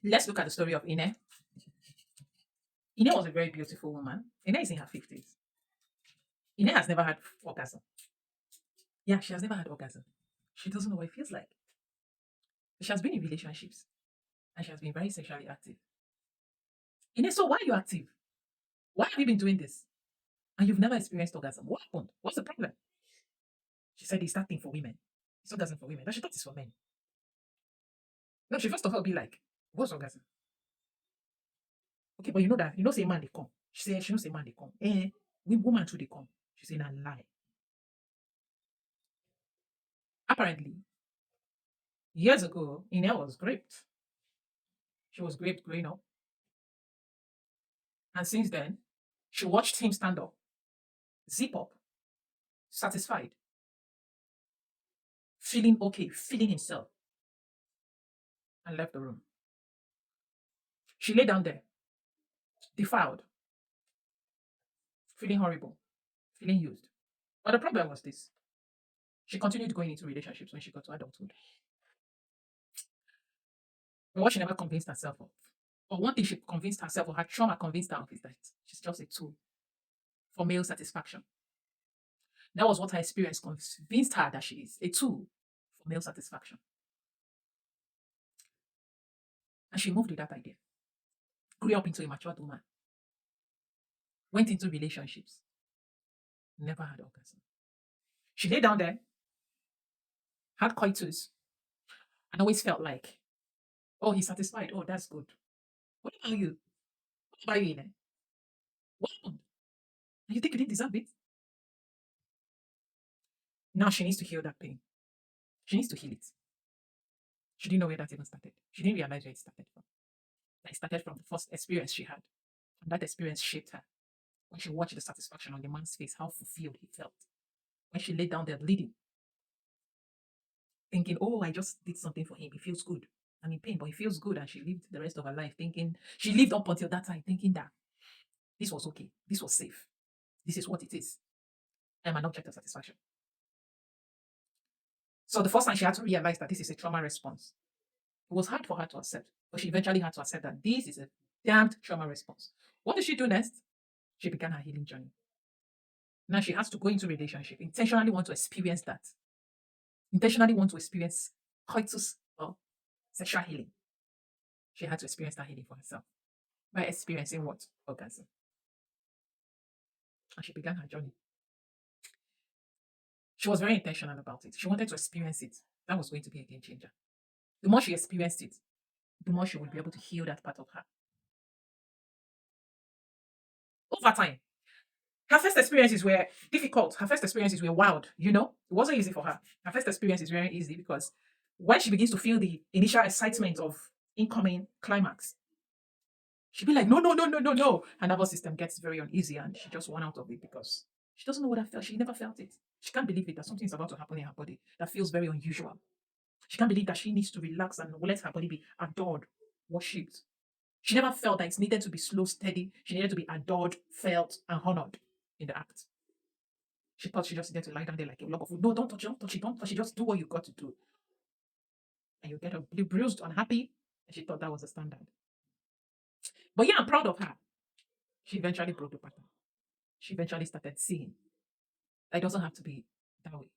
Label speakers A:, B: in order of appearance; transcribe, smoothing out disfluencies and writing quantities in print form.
A: Let's look at the story of Ine. Ine was a very beautiful woman. Ine is in her 50s. Ine has never had orgasm. Yeah, she has never had orgasm. She doesn't know what it feels like. She has been in relationships and she has been very sexually active. Ine, so why are you active? Why have you been doing this? And you've never experienced orgasm. What happened? What's the problem? She said it's that thing for women. It's orgasm for women. But she thought it's for men. No, she first of all be like, what's orgasm? Okay, but you know that, say man they come. She said she knows say man they come. Woman too they come. She said a lie. Apparently, years ago, Ine was raped. She was raped growing up. And since then, she watched him stand up, zip up, satisfied, feeling okay, feeling himself, and left the room. She lay down there, defiled, feeling horrible, feeling used. But the problem was this. She continued going into relationships when she got to adulthood. But what she never convinced herself of, or one thing she convinced herself, or her trauma convinced her of, is that she's just a tool for male satisfaction. That was what her experience convinced her, that she is a tool for male satisfaction. And she moved with that idea. Grew up into a matured woman. Went into relationships. Never had orgasm. She lay down there, had coitus, and always felt like, oh, he's satisfied. Oh, that's good. What about you? What about you, Ine? What happened? And you think you didn't deserve it? Now she needs to heal that pain. She needs to heal it. She didn't know where that even started. She didn't realize where it started from. That it started from the first experience she had. And that experience shaped her. When she watched the satisfaction on the man's face, how fulfilled he felt. When she laid down there bleeding, thinking, oh, I just did something for him. He feels good. I'm in pain, but he feels good. And she lived the rest of her life thinking, she lived up until that time thinking that this was okay. This was safe. This is what it is. I'm an object of satisfaction. So the first time she had to realize that this is a trauma response, it was hard for her to accept, but she eventually had to accept that this is a damned trauma response. What did she do next? She began her healing journey. Now she has to go into relationship, intentionally want to experience that. Intentionally want to experience coitus or sexual healing. She had to experience that healing for herself by experiencing what? Orgasm. And she began her journey. She was very intentional about it. She wanted to experience it. That was going to be a game changer. The more she experienced it, the more she would be able to heal that part of her. Over time, her first experiences were difficult. Her first experiences were wild, It wasn't easy for her. Her first experience is very easy because when she begins to feel the initial excitement of incoming climax, she'll be like, no, no, no, no, no, no. Her nervous system gets very uneasy and she just won out of it because she doesn't know what I felt. She never felt it. She can't believe it that something is about to happen in her body that feels very unusual. She can't believe that she needs to relax and let her body be adored, worshipped. She never felt that it needed to be slow, steady. She needed to be adored, felt, and honored in the act. She thought she just needed to lie down there like a block of wood. No, don't touch it, don't touch it, don't touch it. Just do what you got to do. And you get her bruised, unhappy. And she thought that was the standard. But yeah, I'm proud of her. She eventually broke the pattern. She eventually started seeing that it doesn't have to be that way.